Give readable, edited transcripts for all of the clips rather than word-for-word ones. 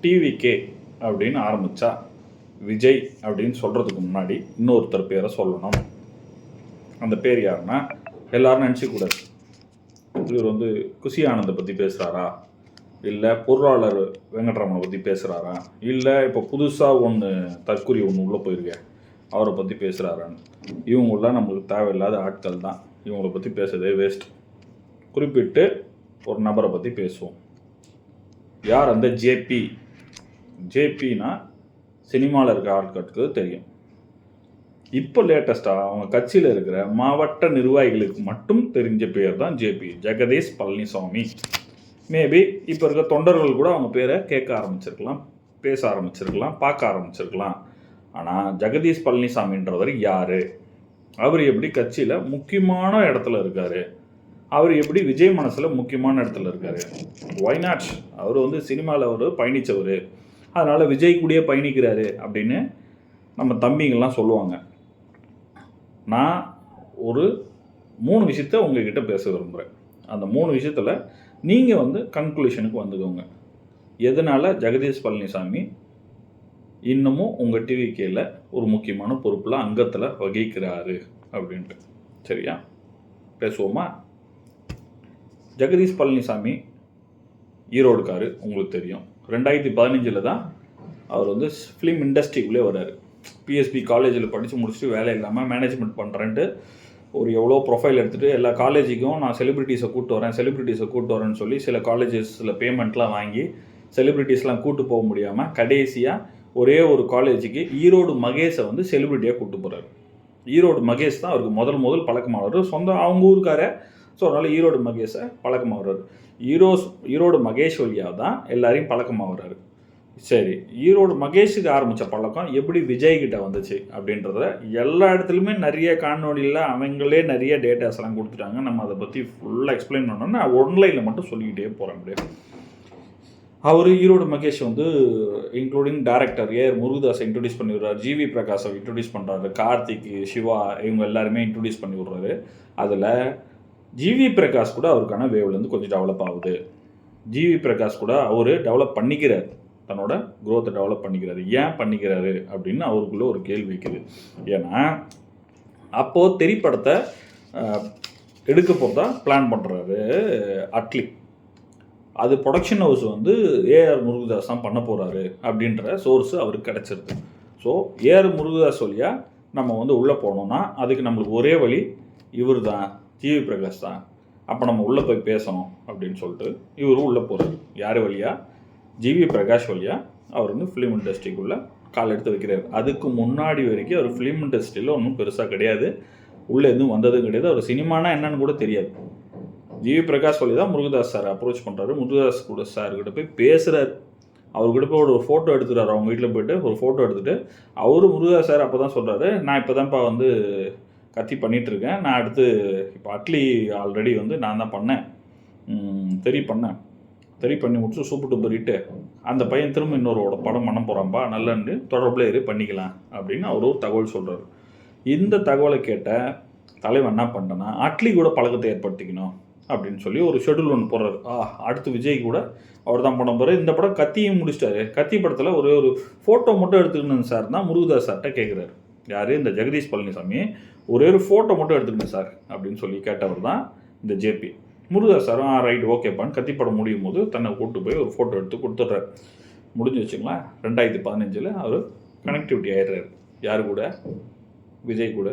TVK அப்படின்னு ஆரம்பித்தா விஜய் அப்படின்னு சொல்கிறதுக்கு முன்னாடி இன்னொருத்தர் பேரை சொல்லணும். அந்த பேர் யாருன்னா எல்லாரும் நினச்சிக்கூடாது இவர் வந்து குஷி ஆனந்தை பற்றி பேசுகிறாரா, இல்லை பொருளாளர் வெங்கட்ராமனை பற்றி பேசுகிறாரா, இல்லை இப்போ புதுசாக ஒன்று தற்கொலை ஒன்று உள்ளே போயிருக்கேன் அவரை பற்றி பேசுகிறாரான்னு. இவங்களாம் நம்மளுக்கு தேவையில்லாத ஆட்கள் தான். இவங்கள பற்றி பேசுறதே வேஸ்ட். குறிப்பிட்டு ஒரு நபரை பற்றி பேசுவோம். யார் அந்த ஜேபி? ஜேபின்னா சினிமாவில் இருக்க ஆட்களுக்கு தெரியும். இப்போ லேட்டஸ்ட்டாக அவங்க கட்சியில் இருக்கிற மாவட்ட நிர்வாகிகளுக்கு மட்டும் தெரிஞ்ச பேர் தான் ஜேபி, ஜெகதீஷ் பழனிசாமி. மேபி இப்போ இருக்க தொண்டர்கள் கூட அவங்க பேரை கேட்க ஆரம்பிச்சிருக்கலாம், பேச ஆரம்பிச்சிருக்கலாம், பார்க்க ஆரம்பிச்சிருக்கலாம். ஆனால் ஜெகதீஷ் பழனிசாமின்றவர் யார்? அவர் எப்படி கட்சியில் முக்கியமான இடத்துல இருக்கார்? அவர் எப்படி விஜய் மனசில் முக்கியமான இடத்துல இருக்கார்? ஒய்நாட்? அவர் வந்து சினிமாவில் அவர் பயணித்தவர், அதனால் விஜய் கூடயே பயணிக்கிறாரு அப்படின்னு நம்ம தம்பிங்கள்லாம் சொல்லுவாங்க. நான் ஒரு 3 விஷயத்த உங்ககிட்ட பேச விரும்புகிறேன். அந்த 3 விஷயத்தில் நீங்கள் வந்து கன்க்ளூஷனுக்கு வந்துக்கோங்க. எதனால் ஜெகதீஷ் பழனிசாமி இன்னமும் உங்கள் டிவிகேயில் ஒரு முக்கியமான பொறுப்பில் அங்கத்தில் வகிக்கிறாரு அப்படின்ட்டு. சரியா? பேசுவோமா? ஜெகதீஷ் பழனிசாமி ஈரோடுக்காரு, உங்களுக்கு தெரியும். 2015 தான் அவர் வந்து ஃபிலிம் இண்டஸ்ட்ரிக்குள்ளே வர்றாரு. பிஎஸ்பி காலேஜில் படித்து முடிச்சுட்டு வேலை இல்லாமல் மேனேஜ்மெண்ட் பண்ணுறேன்ட்டு ஒரு எவ்வளோ ப்ரொஃபைல் எடுத்துகிட்டு எல்லா காலேஜுக்கும் நான் செலிப்ரிட்டிஸை கூப்பிட்டு வரேன்னு சொல்லி சில காலேஜஸில் பேமெண்ட்லாம் வாங்கி செலிப்ரிட்டிஸ்லாம் கூப்பிட்டு போக முடியாமல் கடைசியாக ஒரே ஒரு காலேஜுக்கு ஈரோடு மகேஷை வந்து செலிப்ரிட்டியாக கூப்பிட்டு போகிறாரு. ஈரோடு மகேஷ் தான் அவருக்கு முதல் பழக்கமாகிறார். சொந்தம் அவங்க ஊருக்கார. ஸோ அதனால் ஈரோடு மகேஷை பழக்கமாகிறார். ஈரோடு மகேஷ் வழியாக தான் எல்லாரையும் பழக்கமாகிறாரு. சரி, ஈரோடு மகேஷுக்கு ஆரம்பித்த பழக்கம் எப்படி விஜய்கிட்ட வந்துச்சு அப்படின்றத எல்லா இடத்துலையுமே நிறைய காணொலியில் அவங்களே நிறைய டேட்டாஸ்லாம் கொடுத்துட்டாங்க. நம்ம அதை பற்றி ஃபுல்லாக எக்ஸ்பிளைன் பண்ணோன்னா நான் ஒன்லைனில் மட்டும் சொல்லிக்கிட்டே போகிறேன். அப்படியே அவர் ஈரோடு மகேஷ் வந்து இன்க்ளூடிங் டேரக்டர் ஏஆர் முருகதாஸை இன்ட்ரடியூஸ் பண்ணி விடுறாரு, ஜிவி பிரகாஷை இன்ட்ரடியூஸ் பண்ணுறாரு, கார்த்திக், சிவா இவங்க எல்லாருமே இன்ட்ரடியூஸ் பண்ணி விடுறாரு. அதில் ஜிவி பிரகாஷ் கூட அவருக்கான வேவ்லேருந்து கொஞ்சம் டெவலப் ஆகுது. ஜிவி பிரகாஷ் கூட அவர் டெவலப் பண்ணிக்கிறார், தன்னோட க்ரோத்தை டெவலப் பண்ணிக்கிறாரு. ஏன் பண்ணிக்கிறாரு அப்படின்னு அவருக்குள்ளே ஒரு கேள்வி வைக்குது. ஏன்னா அப்போது திரைப்படத்தை எடுக்க போகிறதா பிளான் பண்ணுறாரு அட்லி. அது ப்ரொடக்ஷன் ஹவுஸ் வந்து ஏஆர் முருகதாஸ் தான் பண்ண போகிறாரு அப்படின்ற சோர்ஸு அவருக்கு கிடச்சிருக்கு. ஸோ ஏஆர் முருகதாஸ் வழியாக நம்ம வந்து உள்ளே போனோம்னா அதுக்கு நம்மளுக்கு ஒரே வழி இவர் தான், ஜிவி பிரகாஷ் தான். அப்போ நம்ம உள்ளே போய் பேசணும் அப்படின்னு சொல்லிட்டு இவரும் உள்ளே போகிறாரு. யார் வழியாக? ஜிவி பிரகாஷ் வழியாக அவர் வந்து ஃபிலிம் இண்டஸ்ட்ரிக்குள்ளே கால் எடுத்து வைக்கிறார். அதுக்கு முன்னாடி வரைக்கும் அவர் ஃபிலிம் இண்டஸ்ட்ரியில் ஒன்றும் பெருசாக கிடையாது, உள்ளே எதுவும் வந்ததும் கிடையாது. அவர் சினிமானா என்னன்னு கூட தெரியாது. ஜிவி பிரகாஷ் வழி தான் முருகதாஸ் சார் அப்ரோச் பண்ணுறாரு. முருகதாஸ் கூட சார்கிட்ட போய் பேசுகிறார். அவர்கிட்ட போய் ஒரு ஃபோட்டோ எடுத்துக்கிறாரு. அவங்க வீட்டில் போய்ட்டு ஒரு ஃபோட்டோ எடுத்துகிட்டு அவரு முருகதாஸ் சார் அப்போ தான் சொல்கிறாரு, நான் இப்போ தான்ப்பா வந்து கத்தி பண்ணிகிட்ருக்கேன். நான் அடுத்து இப்போ அட்லி ஆல்ரெடி வந்து நான் தான் பண்ணேன், தெரி பண்ணி முடிச்சு சூப்பர் டூப்பர் ஹிட்டு. அந்த பையன் திரும்ப இன்னொரு படம் பண்ண போகிறான்ப்பா, நல்லன்னு தொடர்பில் இரு பண்ணிக்கலாம் அப்படின்னு அவர் ஒரு தகவல் சொல்கிறார். இந்த தகவலை கேட்ட தலைவன் என்ன பண்ணிட்டேன்னா அட்லி கூட பழக்கத்தை ஏற்படுத்திக்கணும் அப்படின்னு சொல்லி ஒரு ஷெடியூல் ஒன்று போடுறாரு. அடுத்து விஜய் கூட அவர் தான் பண்ண போகிறார். இந்த படம் கத்தியும் முடிச்சிட்டாரு. கத்தி படத்தில் ஒரு ஃபோட்டோ மட்டும் எடுத்துக்கணும் சார் தான் முருகதாஸ் சார்கிட்ட கேட்குறாரு. யார்? இந்த ஜெகதீஷ் பழனிசாமி. ஒரே ஒரு ஃபோட்டோ மட்டும் எடுத்துக்கணும் சார் அப்படின்னு சொல்லி கேட்டவர் தான் இந்த ஜேபி. முருகதாஸ் சார் ரைட் ஓகேப்பான்னு கத்தி படம் முடியும் போது தன்னை கூப்பிட்டு போய் ஒரு ஃபோட்டோ எடுத்து கொடுத்துட்றாரு. முடிஞ்சு வச்சுங்களேன். 2015 அவர் கனெக்டிவிட்டி ஆகிடுறாரு. யார் கூட? விஜய் கூட.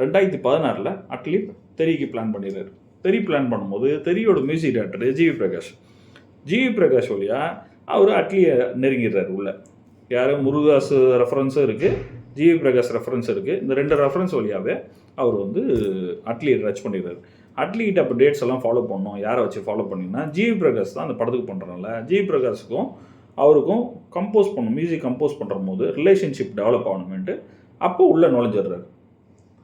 2016 அட்லி தெறிக்கு பிளான் பண்ணிடுறாரு. தெரி பிளான் பண்ணும்போது தெரியோட மியூசிக் டைரக்டர் ஜிவி பிரகாஷ் வழியாக அவர் அட்லியை நெருங்கிடுறாரு உள்ள. யார்? முருகதாஸ் ரெஃபரன்ஸும் இருக்குது, ஜிவி பிரகாஷ் ரெஃபரன்ஸ் இருக்குது. இந்த 2 ரெஃபரன்ஸ் வழியாகவே அவர் வந்து அட்லியை டச் பண்ணிடுறாரு. அட்லிகிட்ட அப்போ டேட்ஸ் எல்லாம் ஃபாலோ பண்ணணும். யாரை வச்சு ஃபாலோ பண்ணிங்கன்னா ஜிவி பிரகாஷ் தான் அந்த படத்துக்கு பண்ணுறனால ஜிவி பிரகாஷுக்கும் அவருக்கும் மியூசிக் கம்போஸ் பண்ணுற போது ரிலேஷன்ஷிப் டெவலப் ஆகணுமென்ட்டு அப்போ உள்ளே நுழைஞ்சிடுறாரு.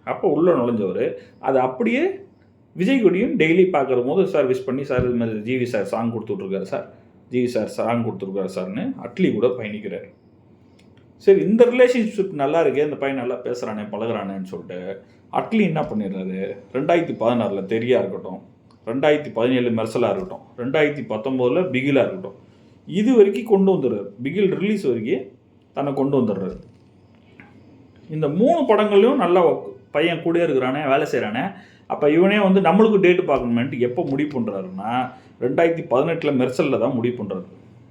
அப்போ உள்ளே நுழைஞ்சவர் அது அப்படியே விஜய் கூடயும் டெய்லி பார்க்குற போது சார் விஷ் பண்ணி, சார் இது மாதிரி ஜிவி சார் சாங் கொடுத்துட்ருக்காரு சார், ஜிவி சார் சாங் கொடுத்துருக்காரு சார்னு அட்லி கூட பயணிக்கிறார். சரி, இந்த ரிலேஷன்ஷிப் நல்லா இருக்கே, இந்த பையன் நல்லா பேசுகிறானே பழகுறானேன்னு சொல்லிட்டு அட்லி என்ன பண்ணிடுறாரு, 2016 தெரியா இருக்கட்டும், 2017 மெர்சலாக இருக்கட்டும், 2019 பிகிலாக இருக்கட்டும், இது வரைக்கும் கொண்டு வந்துடுறாரு. பிகில் ரிலீஸ் வரைக்கும் தன்னை கொண்டு வந்துடுறாரு. இந்த 3 படங்களையும் நல்லா பையன் கூட இருக்கிறானே, வேலை செய்கிறானே. அப்போ இவனே வந்து நம்மளுக்கு டேட்டு பார்க்கணுமேன்ட்டு எப்போ முடிவு பண்ணுறாருன்னா 2018 மெர்சலில் தான் முடிவு பண்ணுறாரு.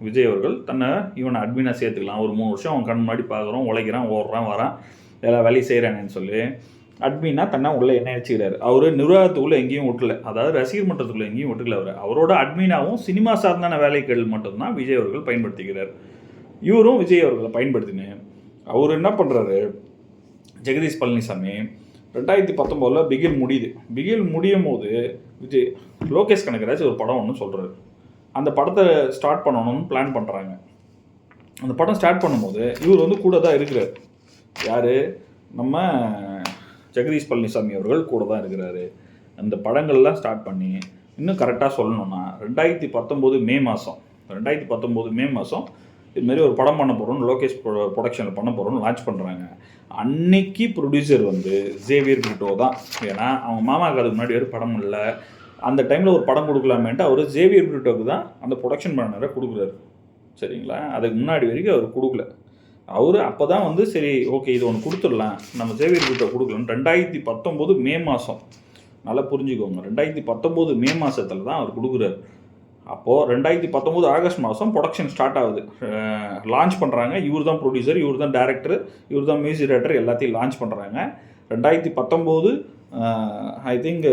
விஜய் அவர்கள் தன்னை இவனை அட்மினாக சேர்த்துக்கலாம், ஒரு 3 வருஷம் அவன் கண் முன்னாடி பார்க்குறோம், உழைக்கிறான், ஓடுறான், வரான், எல்லா வேலையும் செய்கிறானேன்னு சொல்லி அட்மினா தன்னை உள்ளே என்ன வச்சுக்கிறாரு. அவர் நிர்வாகத்துக்குள்ளே எங்கேயும் விட்டல, அதாவது ரசிகர் மன்றத்துக்குள்ளே எங்கேயும் விட்டுக்கல. அவரோட அட்மினாவும் சினிமா சார்ந்தான வேலைகள் மட்டும்தான் விஜய் அவர்கள் பயன்படுத்திக்கிறார். இவரும் விஜய் அவர்களை பயன்படுத்தினேன். அவர் என்ன பண்ணுறாரு, ஜெகதீஷ் பழனிசாமி 2019 பிகில் முடியுது. பிகில் முடியும் போது விஜய் லோகேஷ் கனகராஜ் ஒரு படம் ஒன்று சொல்கிறாரு. அந்த படத்தை ஸ்டார்ட் பண்ணணும்னு பிளான் பண்ணுறாங்க. அந்த படம் ஸ்டார்ட் பண்ணும்போது இவர் வந்து கூட தான் இருக்கிறார். யார், நம்ம ஜெகதீஷ் பழனிசாமி அவர்கள் கூட தான் இருக்கிறாரு. அந்த படங்கள்லாம் ஸ்டார்ட் பண்ணி இன்னும் கரெக்டாக சொல்லணும்னா 2019 மே மாதம் இதுமாரி ஒரு படம் பண்ண போகிறோம்னு லோகேஷ் ப்ரொடக்ஷனில் பண்ண போகிறோம்னு லான்ச் பண்ணுறாங்க. அன்னைக்கு ப்ரொடியூசர் வந்து ஜேவியர் பிரிட்டோ தான். ஏன்னா அவங்க மாமாவுக்கு அதுக்கு முன்னாடி ஒரு படம் இல்லை, அந்த டைமில் ஒரு படம் கொடுக்கலாமேன்ட்டு அவர் ஜேவியர் பிரிட்டோவுக்கு தான் அந்த ப்ரொடக்ஷன் பண்ணரை கொடுக்குறாரு. சரிங்களா, அதுக்கு முன்னாடி வரைக்கும் அவர் கொடுக்கல. அவர் அப்போ தான் வந்து சரி ஓகே இது ஒன்று கொடுத்துடலாம், நம்ம ஜேவியர் பிரிட்டோ கொடுக்கலான்னு 2019 மே மாதம், நல்லா புரிஞ்சுக்கோங்க, 2019 மே மாதத்தில் தான் அவர் கொடுக்குறாரு. அப்போது 2019 ஆகஸ்ட் மாதம் ப்ரொடக்ஷன் ஸ்டார்ட் ஆகுது, லான்ச் பண்ணுறாங்க. இவர் தான் ப்ரொடியூசர், இவர் தான் டேரக்டர், இவர் தான் மியூசிக் டைரக்டர், எல்லாத்தையும் லான்ச் பண்ணுறாங்க. 2019 ஐ திங்க்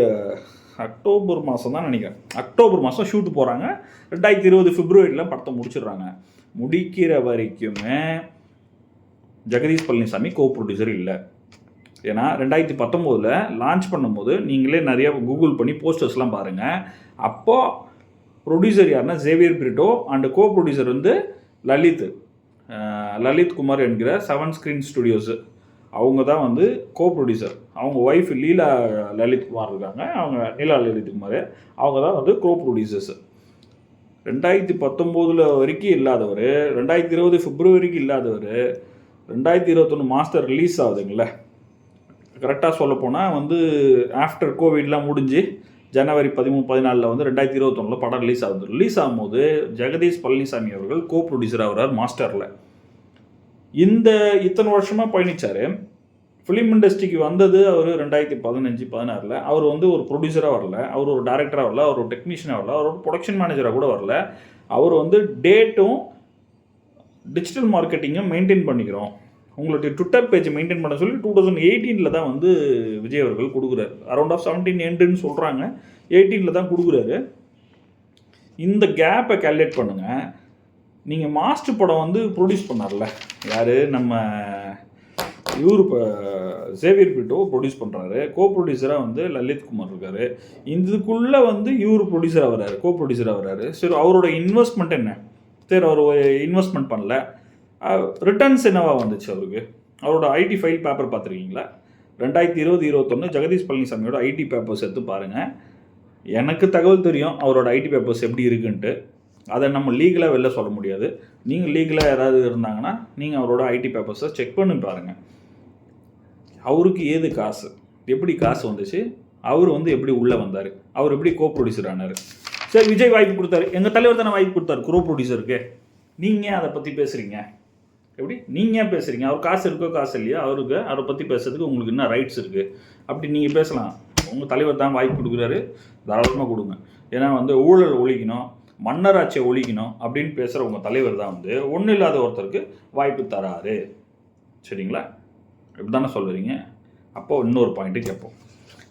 அக்டோபர் மாதம் தான் நினைக்கிறேன், அக்டோபர் மாதம் ஷூட்டு போகிறாங்க. 2020 பிப்ரவரியில் படத்தை முடிச்சிடுறாங்க. முடிக்கிற வரைக்குமே ஜெகதீஷ் பழனிசாமி கோ ப்ரொடியூசர் இல்லை. ஏன்னா 2019 லான்ச் பண்ணும்போது நீங்களே நிறையா கூகுள் பண்ணி போஸ்டர்ஸ்லாம் பாருங்கள். அப்போது ப்ரொடியூசர் யாருன்னா Xavier Britto and co producer வந்து லலித் குமார் என்கிற 7 ஸ்க்ரீன் ஸ்டுடியோஸு, அவங்க தான் வந்து கோ ப்ரொடியூசர். அவங்க ஒய்ஃப் லீலா லலித் குமார் இருக்காங்க, அவங்க நீலா லலித் குமார், அவங்க தான் வந்து கோ ப்ரொடியூசர்ஸு. 2019 வரைக்கும் இல்லாதவர், 2020 பிப்ரவரிக்கு இல்லாதவர், 2021 மாஸ்டர் ரிலீஸ் ஆகுதுங்களே. கரெக்டாக சொல்லப்போனால் வந்து ஆஃப்டர் கோவிட்லாம் முடிஞ்சு ஜனவரி 13-14 வந்து 2021 படம் ரிலீஸ் ஆகுது. ரிலீஸ் ஆகும்போது ஜெகதீஷ் பழனிசாமி அவர்கள் கோ ப்ரொடியூசர் ஆகிறார் மாஸ்டரில். இத்தனை வருஷமாக பயணித்தார். ஃபிலிம் இண்டஸ்ட்ரிக்கு வந்தது அவர் 2015-16. அவர் வந்து ஒரு ப்ரொடியூசராக வரல, அவர் ஒரு டேரக்டராக வரல, அவர் ஒரு டெக்னீஷியனாக வரல, அவர் ஒரு ப்ரொடக்ஷன் மேனேஜராக கூட வரல. அவர் வந்து டேட்டும் டிஜிட்டல் மார்க்கெட்டிங்கும் மெயின்டைன் பண்ணிக்கிறோம், உங்களுடைய ட்விட்டர் பேஜ் மெயின்டைன் பண்ண சொல்லி 2018 தான் வந்து விஜய் அவர்கள் கொடுக்குறாரு. அரௌண்ட் ஆஃப் 17 எண்டுன்னு சொல்கிறாங்க, 18 தான் கொடுக்குறாரு. இந்த கேப்பை கேல்குலேட் பண்ணுங்கள். நீங்கள் மாஸ்டர் படம் வந்து ப்ரொடியூஸ் பண்ணார்ல, யார், நம்ம இவர் இப்போ ஜேவியர் பிரிட்டோ ப்ரொடியூஸ் பண்ணுறாரு. கோ ப்ரொடியூசராக வந்து லலித் குமார் இருக்கார். இதுக்குள்ளே வந்து இவர் ப்ரொடியூசராக வர்றாரு, கோ ப்ரொடியூசராக வர்றாரு. சரி, அவரோட இன்வெஸ்ட்மெண்ட் என்ன? சரி, அவர் இன்வெஸ்ட்மெண்ட் பண்ணல, ரிட்டர்ன்ஸ் என்னவா வந்துச்சு அவருக்கு? அவரோட ஐடி ஃபைல் பேப்பர் பார்த்துருக்கீங்களா? 2020-21 ஜெகதீஷ் பழனிசாமியோட ஐடி பேப்பர்ஸ் எடுத்து பாருங்கள். எனக்கு தகவல் தெரியும் அவரோட ஐடி பேப்பர்ஸ் எப்படி இருக்குன்ட்டு. அதை நம்ம லீகலாக வெளில சொல்ல முடியாது. நீங்கள் லீகலாக யாராவது இருந்தாங்கன்னா நீங்கள் அவரோட ஐடி பேப்பர்ஸை செக் பண்ணி பாருங்கள். அவருக்கு ஏது காசு, எப்படி காசு வந்துச்சு, அவர் வந்து எப்படி உள்ளே வந்தார், அவர் எப்படி கோ ப்ரொடியூசர் ஆனார். சரி, விஜய் வாய்ப்பு கொடுத்தாரு, எங்கள் தலைவர் தானே வாய்ப்பு கொடுத்தாரு கோ ப்ரொடியூசருக்கு. நீங்கள் அதை பற்றி பேசுகிறீங்க, எப்படி நீங்கள் பேசுகிறீங்க? அவர் காசு இருக்கோ காசு இல்லையா, அவரை பற்றி பேசுறதுக்கு உங்களுக்கு என்ன ரைட்ஸ் இருக்குது? அப்படி நீங்கள் பேசலாம். உங்கள் தலைவர் தான் வாய்ப்பு கொடுக்குறாரு, தாராளமாக கொடுங்க. ஏன்னா வந்து ஊழல் ஒழிக்கணும், மன்னராட்சியை ஒழிக்கணும் அப்படின்னு பேசுகிற உங்கள் தலைவர் தான் வந்து ஒன்றும் இல்லாத ஒருத்தருக்கு வாய்ப்பு தராரு. சரிங்களா? இப்படி தானே சொல்லுறீங்க. அப்போது இன்னொரு பாயிண்ட்டு கேட்போம்.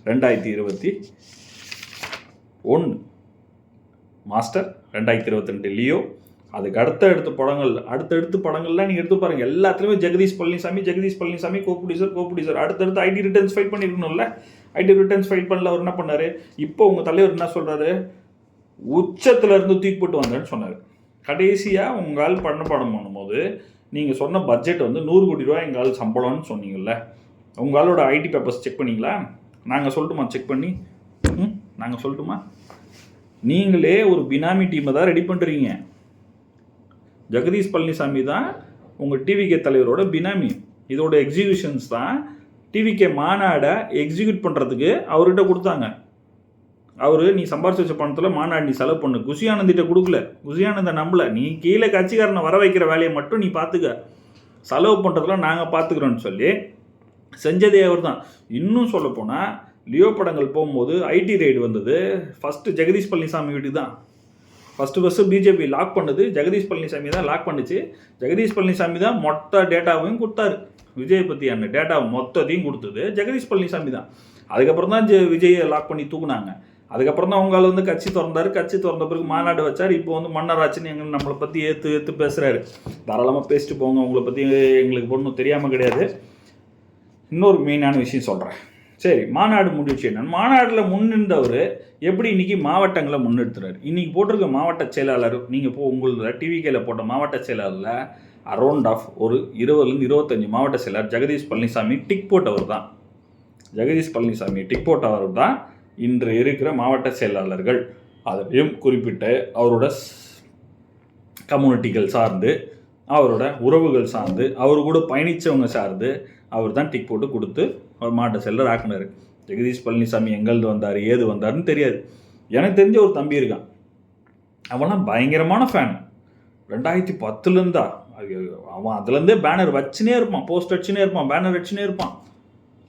2021 மாஸ்டர், 2022 லியோ, அதுக்கு அடுத்தடுத்த படங்கள்லாம் நீங்கள் எடுத்து பாருங்கள். எல்லாத்துலேயுமே ஜெகதீஷ் பழனிசாமி கோ ப்ரொடியூசர். அடுத்தடுத்து ஐடி ரிட்டர்ன்ஸ் ஃபைட் பண்ணியிருக்கணும்ல. ஐடி ரிட்டர்ன்ஸ் ஃபைட் பண்ணல, அவர் என்ன பண்ணார்? இப்போ உங்கள் தலைவர் என்ன சொல்கிறாரு? உச்சத்துலேருந்து தூக்கி போட்டு வந்தேன்னு சொன்னார். கடைசியாக உங்கள் படம் பண்ணும்போது நீங்கள் சொன்ன பட்ஜெட் வந்து 100 கோடி ரூபா எங்கள் சம்பளம்னு சொன்னீங்கல்ல. உங்களோட ஐடி பேப்பர்ஸ் செக் பண்ணிங்களா? நாங்கள் சொல்லட்டுமா செக் பண்ணி? நாங்கள் சொல்லட்டுமா? நீங்களே ஒரு பினாமி டீமை தான் ரெடி பண்ணுறீங்க. ஜெகதீஷ் பழனிசாமி தான் உங்கள் டிவிகே தலைவரோட பினாமி. இதோட எக்ஸிக்யூஷன்ஸ் தான் டிவிகே மாநாடை எக்ஸிக்யூட் பண்ணுறதுக்கு அவர்கிட்ட கொடுத்தாங்க. நீ சம்பாரிச்சு வச்ச பணத்தில் மாநாடு நீ செலவு பண்ணு. குஷி ஆனந்திட்ட கொடுக்கல, குஷி ஆனந்த நம்பல. நீ கீழே கட்சிக்காரனை வர வைக்கிற வேலையை மட்டும் நீ பார்த்துக்க, செலவு பண்ணுறதுலாம் நாங்கள் பார்த்துக்குறோன்னு சொல்லி செஞ்சதே அவர் தான். இன்னும் சொல்லப்போனால் லியோ படங்கள் போகும்போது ஐடி ரைடு வந்தது ஃபஸ்ட்டு ஜெகதீஷ் பழனிசாமி வீட்டுக்கு தான். ஃபஸ்ட்டு பிஜேபி லாக் பண்ணது ஜெகதீஷ் பழனிசாமி தான் லாக் பண்ணிச்சு. ஜெகதீஷ் பழனிசாமி தான் மொத்த டேட்டாவையும் கொடுத்தாரு. விஜய் பற்றியான டேட்டாவை மொத்தத்தையும் கொடுத்தது ஜெகதீஷ் பழனிசாமி தான். அதுக்கப்புறம் தான் விஜயை லாக் பண்ணி தூக்குனாங்க. அதுக்கப்புறம் தான் அவங்களால வந்து கட்சி திறந்தார். கட்சி திறந்த பிறகு மாநாடு வச்சார். இப்போ வந்து மன்னராட்சின்னு நம்மளை பற்றி ஏற்று பேசுகிறாரு. தாராளமாக பேசிட்டு போங்க, உங்களை பற்றி எங்களுக்கு ஒன்றும் தெரியாமல் கிடையாது. இன்னொரு மெயினான விஷயம் சொல்கிறேன். சரி, மாநாடு முடிச்சு என்ன, மாநாட்டில் முன்னின்றவர் எப்படி இன்றைக்கி மாவட்டங்களை முன்னெடுத்துறாரு. இன்றைக்கி போட்டிருக்க மாவட்ட செயலாளர், நீங்கள் உங்களோட டிவிக்கையில் போட்ட மாவட்ட செயலாளரில் அரௌண்ட் ஆஃப் ஒரு 20-25 மாவட்ட செயலாளர் ஜெகதீஷ் பழனிசாமி டிக் போட்டவர் தான். ஜெகதீஷ் பழனிசாமி டிக் போட்டவர் தான் இன்று இருக்கிற மாவட்ட செயலாளர்கள். அதையும் குறிப்பிட்டு அவரோட கம்யூனிட்டிகள் சார்ந்து, அவரோட உறவுகள் சார்ந்து, அவர் கூட பயணித்தவங்க சார்ந்து அவர் தான் டிக் போட்டு கொடுத்து அவர் மாவட்ட செயலர் ஆக்குனார். ஜெகதீஷ் பழனிசாமி எங்கேருந்து வந்தார், ஏது வந்தாருன்னு தெரியாது. எனக்கு தெரிஞ்ச ஒரு தம்பி இருக்கான், அவன்லாம் பயங்கரமான ஃபேன். 2010 அவன் அதுலேருந்தே பேனர் வச்சுனே இருப்பான், போஸ்ட் அடிச்சுனே இருப்பான், பேனர் அடிச்சுனே இருப்பான்.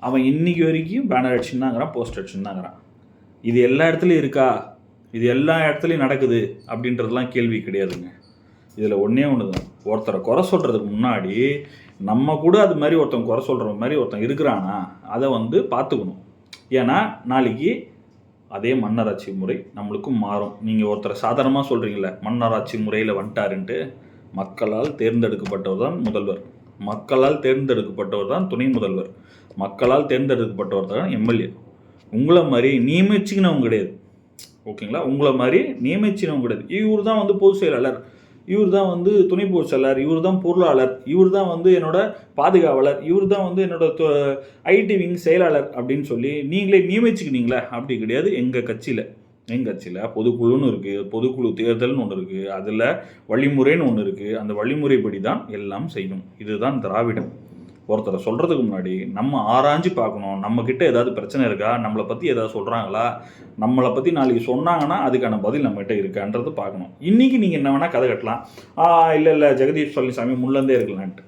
அவன் இன்னைக்கு வரைக்கும் பேனர் அடிச்சுன்னு தாங்கிறான், போஸ்ட் அடிச்சுன்னு தாங்கிறான். இது எல்லா இடத்துலையும் இருக்கா, இது எல்லா இடத்துலையும் நடக்குது அப்படின்றதுலாம் கேள்வி கிடையாதுங்க. இதில் ஒன்றே ஒன்று தான், ஒருத்தரை குறை சொல்கிறதுக்கு முன்னாடி நம்ம கூட அது மாதிரி ஒருத்தன் குறை சொல்கிற மாதிரி ஒருத்தன் இருக்கிறானா அதை வந்து பார்த்துக்கணும். ஏன்னா நாளைக்கு அதே மன்னராட்சி முறை நம்மளுக்கும் மாறும். நீங்கள் ஒருத்தரை சாதாரணமாக சொல்கிறீங்களே மன்னராட்சி முறையில் வந்துட்டாருன்ட்டு, மக்களால் தேர்ந்தெடுக்கப்பட்டவர் தான் முதல்வர், மக்களால் தேர்ந்தெடுக்கப்பட்டவர் தான் துணை முதல்வர், மக்களால் தேர்ந்தெடுக்கப்பட்டவர் தான் எம்எல்ஏ. உங்களை மாதிரி நியமிச்சிக்கினவங்க கிடையாது, ஓகேங்களா? உங்களை மாதிரி நியமிச்சினவங்க கிடையாது. இவர் தான் வந்து பொதுச் செயலாளர், இவர் தான் வந்து துணை பொதுச் செயலாளர், இவர் தான் பொருளாளர், இவர் தான் வந்து என்னோட பாதுகாவலர், இவர் தான் வந்து என்னோட ஐடி விங் செயலாளர் அப்படின்னு சொல்லி நீங்களே நியமிச்சுக்கினீங்களே, அப்படி கிடையாது. எங்கள் கட்சியில் பொதுக்குழுன்னு இருக்குது, பொதுக்குழு தேர்தல்னு ஒன்று இருக்குது, அதில் வழிமுறைன்னு ஒன்று இருக்குது. அந்த வழிமுறைப்படி தான் எல்லாம் செய்யும். இதுதான் திராவிடம். ஒருத்தரை சொல்கிறதுக்கு முன்னாடி நம்ம ஆராய்ஞ்சு பார்க்கணும். நம்மக்கிட்ட ஏதாவது பிரச்சனை இருக்கா, நம்மளை பற்றி ஏதாவது சொல்கிறாங்களா, நம்மளை பற்றி நாளைக்கு சொன்னாங்கன்னா அதுக்கான பதில் நம்மகிட்ட இருக்கான்றது பார்க்கணும். இன்றைக்கி நீங்கள் என்ன வேணால் கதை கட்டலாம், இல்லை ஜெகதீஷ் பழனிசாமி முள்ளந்தே இருக்கலான்ட்டு.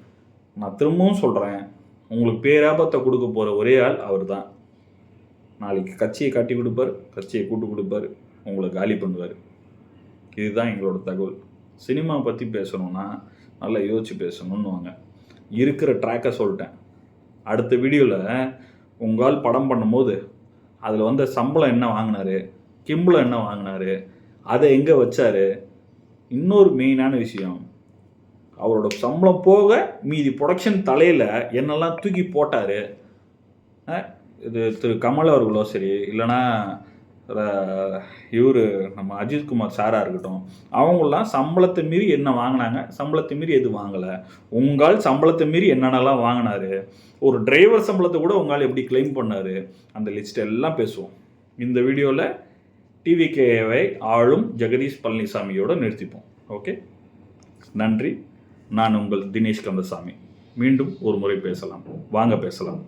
நான் திரும்பவும் சொல்கிறேன், உங்களுக்கு பேராபத்தை கொடுக்க போகிற ஒரே ஆள் அவர் தான். நாளைக்கு கட்சியை காட்டி கொடுப்பார், கட்சியை கூட்டு கொடுப்பார், உங்களை காலி பண்ணுவார். இதுதான் எங்களோட தகவல். சினிமா பற்றி பேசணுன்னா நல்லா யோசித்து பேசணும்னு வாங்க. இருக்கிற ட்ராக்கை சொல்லிட்டேன். அடுத்த வீடியோவில் உங்களால் படம் பண்ணும்போது அதில் வந்து சம்பளம் என்ன வாங்கினார், கிம்பளம் என்ன வாங்கினார், அதை எங்கே வச்சார், இன்னொரு மெயினான விஷயம், அவரோட சம்பளம் போக மீதி ப்ரொடக்ஷன் தலையில் என்னெல்லாம் தூக்கி போட்டார். இது திரு கமல் அவர்களோ சரி, இல்லைனா இவர் நம்ம அஜித்குமார் சாராக இருக்கட்டும், அவங்களாம் சம்பளத்தை மீறி என்ன வாங்கினாங்க, சம்பளத்தை மீறி எது வாங்கலை, உங்களால் சம்பளத்தை மீறி என்னென்னலாம் வாங்கினார், ஒரு டிரைவர் சம்பளத்தை கூட உங்களால் எப்படி கிளைம் பண்ணார், அந்த லிஸ்ட் எல்லாம் பேசுவோம். இந்த வீடியோவில் டிவிகேவை ஆளும் ஜெகதீஷ் பழனிசாமியோடு நிறுத்திப்போம். ஓகே, நன்றி. நான் உங்கள் தினேஷ் கந்தசாமி. மீண்டும் ஒரு முறை பேசலாம், வாங்க பேசலாம்.